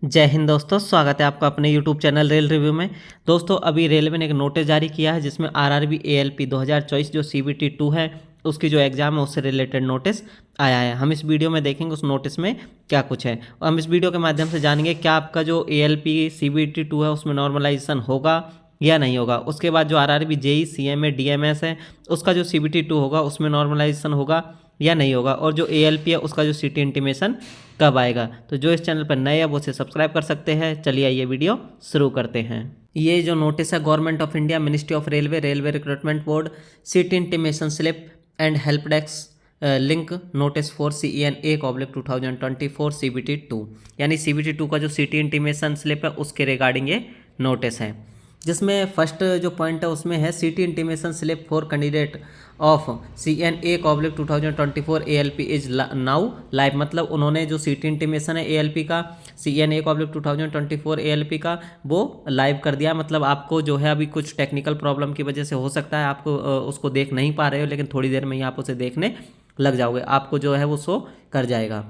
जय हिंद दोस्तों, स्वागत है आपका अपने YouTube चैनल रेल रिव्यू में। दोस्तों अभी रेलवे ने एक नोटिस जारी किया है जिसमें आरआरबी एएलपी 2024 जो सीबीटी 2 है उसकी जो एग्ज़ाम है उससे रिलेटेड नोटिस आया है। हम इस वीडियो में देखेंगे उस नोटिस में क्या कुछ है और हम इस वीडियो के माध्यम से जानेंगे क्या आपका जो एएलपी सीबीटी 2 है उसमें नॉर्मलाइजेशन होगा या नहीं होगा। उसके बाद जो आरआरबी जेई सीएमए डीएमएस है उसका जो सीबीटी 2 होगा उसमें नॉर्मलाइजेशन होगा या नहीं होगा, और जो एएलपी है उसका जो सिटी इंटीमेशन कब आएगा। तो जो इस चैनल पर नए हैं वो उसे सब्सक्राइब कर सकते हैं। चलिए आइए वीडियो शुरू करते हैं। ये जो नोटिस है government of India, ministry of railway, railway recruitment board, city intimation slip and help desk link notice for CEN/A/2024 CBT 2, यानी CBT 2 का जो सिटी इंटीमेशन स्लिप है उसके रिगार्डिंग ये नोटिस है। जिसमें फर्स्ट जो पॉइंट है उसमें है city intimation slip for candidate of CEN/A/2024 ALP is now live. मतलब उन्होंने जो सिटी इंटीमेशन है ALP का, CEN/A/2024 ALP का, वो लाइव कर दिया। मतलब आपको जो है अभी कुछ टेक्निकल प्रॉब्लम की वजह से हो सकता है आपको उसको देख नहीं पा रहे हो, लेकिन थोड़ी देर में ही आप उसे देखने लग जाओगे, आपको जो है वो शो कर जाएगा।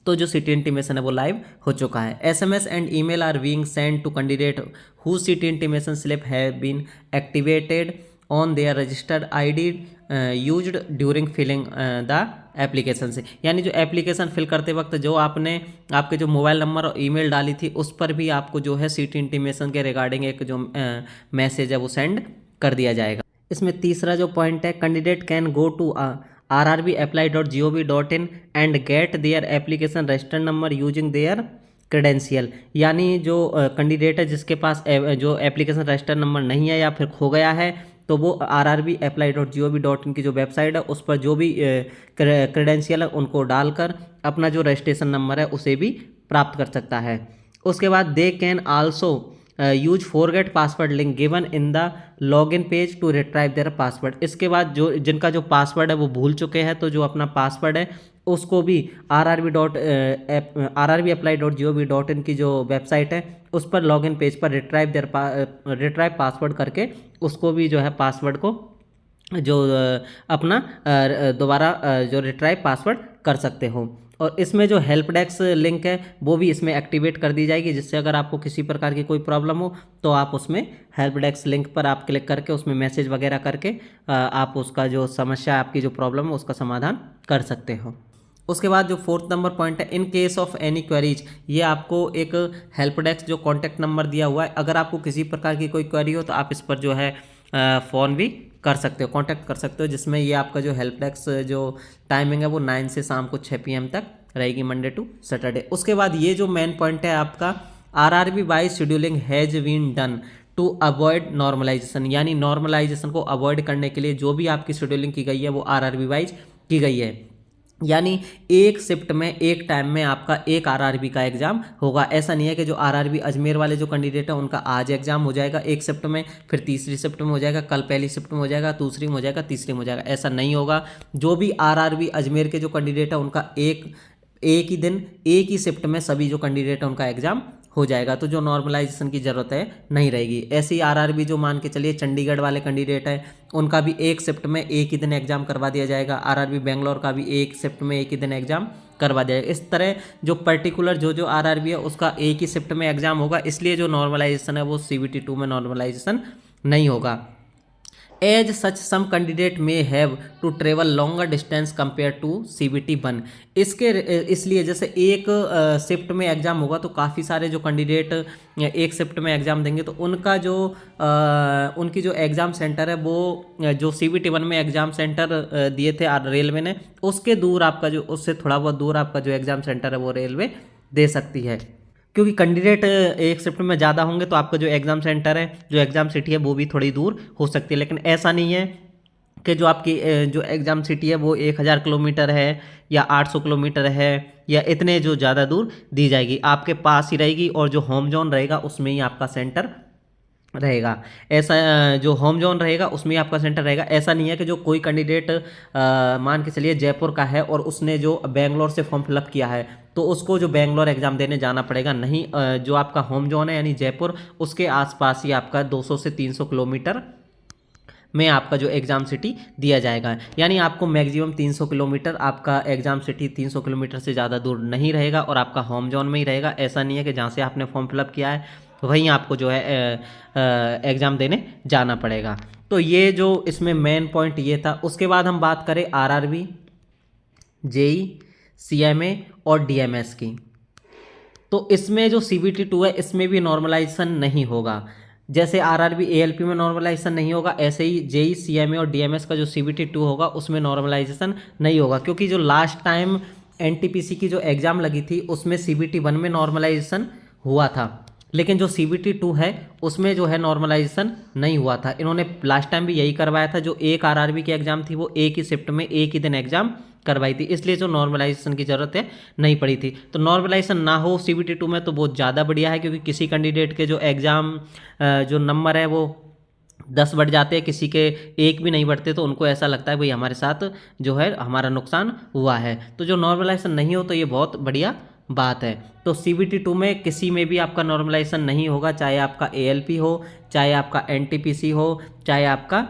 तो जो सिटी इंटीमेशन है वो लाइव हो चुका है। SMS and email are being send to candidate who city intimation slip have been activated on their registered ID used during filling the application से, यानी जो एप्लीकेशन फिल करते वक्त जो आपने आपके जो मोबाइल नंबर और ईमेल डाली थी उस पर भी आपको जो है सिटी इंटीमेशन के रिगार्डिंग एक जो मैसेज है वो सेंड कर दिया जाएगा। इसमें तीसरा जो पॉइंट है, candidate can go to rrbapply.gov.in and get their application registered number using their credential, यानी जो कैंडिडेट है जिसके पास जो एप्लीकेशन रजिस्टर्ड नंबर नहीं है या फिर खो गया है, तो वो rrbapply.gov.in की जो वेबसाइट है उस पर जो भी क्रेडेंशियल है उनको डालकर अपना जो रजिस्ट्रेशन नंबर है उसे भी प्राप्त कर सकता है। उसके बाद they can also use forget password link given in the login page to retrieve their password. इसके बाद जो जिनका जो पासवर्ड है वो भूल चुके हैं तो जो अपना पासवर्ड है उसको भी rrbapply.gov.in की जो वेबसाइट है उस पर लॉगिन पेज पर रिट्राइव पासवर्ड करके उसको भी जो है पासवर्ड को जो अपना दोबारा जो रिट्राइव पासवर्ड कर सकते हो। और इसमें जो हेल्प डेस्क लिंक है वो भी इसमें एक्टिवेट कर दी जाएगी, जिससे अगर आपको किसी प्रकार की कोई प्रॉब्लम हो तो आप उसमें हेल्प डेस्क लिंक पर आप क्लिक करके उसमें मैसेज वगैरह करके आप उसका जो समस्या आपकी जो प्रॉब्लम है उसका समाधान कर सकते हो। उसके बाद जो फोर्थ नंबर पॉइंट है, in case of any queries, ये आपको एक हेल्प डेस्क जो कॉन्टैक्ट नंबर दिया हुआ है, अगर आपको किसी प्रकार की कोई क्वेरी हो तो आप इस पर जो है फ़ोन भी कर सकते हो, कांटेक्ट कर सकते हो। जिसमें ये आपका जो हेल्प डेस्क जो टाइमिंग है वो 9 से शाम को 6 PM तक रहेगी, मंडे टू सैटरडे। उसके बाद ये जो मेन पॉइंट है आपका, RRB wise scheduling has been done to avoid normalisation, यानी नॉर्मलाइजेशन को अवॉइड करने के लिए जो भी आपकी शेड्यूलिंग की गई है वो RRB वाइज की गई है। यानी एक शिफ्ट में एक टाइम में आपका एक RRB का एग्जाम होगा। ऐसा नहीं है कि जो RRB अजमेर वाले जो कैंडिडेट है उनका आज एग्जाम हो जाएगा एक शिफ्ट में, फिर तीसरी शिफ्ट में हो जाएगा, कल पहली शिफ्ट में हो जाएगा, दूसरी में हो जाएगा, तीसरी में हो जाएगा, ऐसा नहीं होगा। जो भी RRB अजमेर के जो कैंडिडेट है उनका एक ही दिन एक ही शिफ्ट में सभी जो कैंडिडेट है उनका एग्जाम हो जाएगा। तो जो नॉर्मलाइजेशन की ज़रूरत है नहीं रहेगी। ऐसे ही RRB जो मान के चलिए चंडीगढ़ वाले कैंडिडेट हैं उनका भी एक शिफ्ट में एक ही दिन एग्जाम करवा दिया जाएगा। RRB बेंगलोर का भी एक शिफ्ट में एक ही दिन एग्जाम करवा दिया जाएगा। इस तरह जो पर्टिकुलर जो RRB है उसका एक ही शिफ्ट में एग्जाम होगा, इसलिए जो नॉर्मलाइजेशन है वो CBT 2 में नॉर्मलाइजेशन नहीं होगा। As such some candidate may have to travel longer distance compare to CBT 1। इसलिए जैसे एक शिफ्ट में एग्ज़ाम होगा तो काफ़ी सारे जो कैंडिडेट एक शिफ्ट में एग्ज़ाम देंगे तो उनका जो उनकी जो एग्ज़ाम सेंटर है वो जो CBT 1 में एग्ज़ाम सेंटर दिए थे रेलवे ने, उसके दूर आपका जो उससे थोड़ा बहुत दूर आपका जो एग्ज़ाम सेंटर है वो रेलवे दे सकती है। क्योंकि कैंडिडेट एक शिफ्ट में ज़्यादा होंगे तो आपका जो एग्ज़ाम सेंटर है, जो एग्ज़ाम सिटी है वो भी थोड़ी दूर हो सकती है। लेकिन ऐसा नहीं है कि जो आपकी जो एग्ज़ाम सिटी है वो 1000 किलोमीटर है या 800 किलोमीटर है या इतने जो ज़्यादा दूर दी जाएगी, आपके पास ही रहेगी और जो होम जोन रहेगा उसमें ही आपका सेंटर रहेगा। ऐसा जो होम जोन रहेगा उसमें आपका सेंटर रहेगा। ऐसा नहीं है कि जो कोई कैंडिडेट मान के चलिए जयपुर का है और उसने जो बेंगलोर से फॉर्म फिलअप किया है तो उसको जो बेंगलोर एग्जाम देने जाना पड़ेगा, नहीं। जो आपका होम जोन है यानी जयपुर, उसके आसपास ही आपका 200 से 300 किलोमीटर में आपका जो एग्ज़ाम सिटी दिया जाएगा। यानी आपको मैक्सिमम 300 किलोमीटर, आपका एग्ज़ाम सिटी 300 किलोमीटर से ज़्यादा दूर नहीं रहेगा और आपका होम जोन में ही रहेगा। ऐसा नहीं है कि जहाँ से आपने फॉर्म फिलअप किया है वहीं आपको जो है एग्ज़ाम देने जाना पड़ेगा। तो ये जो इसमें मेन पॉइंट ये था। उसके बाद हम बात करें आरआरबी, जेई, सीएमए और डीएमएस की, तो इसमें जो सीबीटी 2 है इसमें भी नॉर्मलाइजेशन नहीं होगा। जैसे आरआरबी एएलपी में नॉर्मलाइजेशन नहीं होगा, ऐसे ही जेई, सीएमए और डीएमएस का जो सीबीटी 2 होगा उसमें नॉर्मलाइजेशन नहीं होगा, क्योंकि जो लास्ट टाइम एनटीपीसी की जो एग्ज़ाम लगी थी उसमें सीबीटी 1 में नॉर्मलाइजेशन हुआ था, लेकिन जो सीबीटी 2 है उसमें जो है नॉर्मलाइजेशन नहीं हुआ था। इन्होंने लास्ट टाइम भी यही करवाया था, जो एक आरआरबी की एग्ज़ाम थी वो एक ही शिफ्ट में एक ही दिन एग्ज़ाम करवाई थी, इसलिए जो नॉर्मलाइजेशन की ज़रूरत है नहीं पड़ी थी। तो नॉर्मलाइजेशन ना हो सीबीटी 2 में तो बहुत ज़्यादा बढ़िया है, क्योंकि किसी कैंडिडेट के जो एग्ज़ाम जो नंबर है वो 10 बढ़ जाते हैं, किसी के 1 भी नहीं बढ़ते, तो उनको ऐसा लगता है भाई हमारे साथ जो है हमारा नुकसान हुआ है। तो जो नॉर्मलाइजेशन नहीं हो तो ये बहुत बढ़िया बात है। तो सीबीटी 2 में किसी में भी आपका नॉर्मलाइजेशन नहीं होगा, चाहे आपका एएलपी हो, चाहे आपका एनटीपीसी हो, चाहे आपका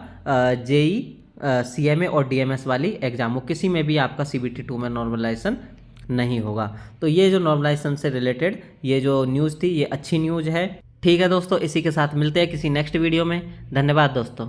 जेई, सीएमए और डीएमएस वाली एग्जाम हो, किसी में भी आपका सीबीटी 2 में नॉर्मलाइजेशन नहीं होगा। तो ये जो नॉर्मलाइजेशन से रिलेटेड ये जो न्यूज़ थी ये अच्छी न्यूज़ है। ठीक है दोस्तों, इसी के साथ मिलते हैं किसी नेक्स्ट वीडियो में। धन्यवाद दोस्तों।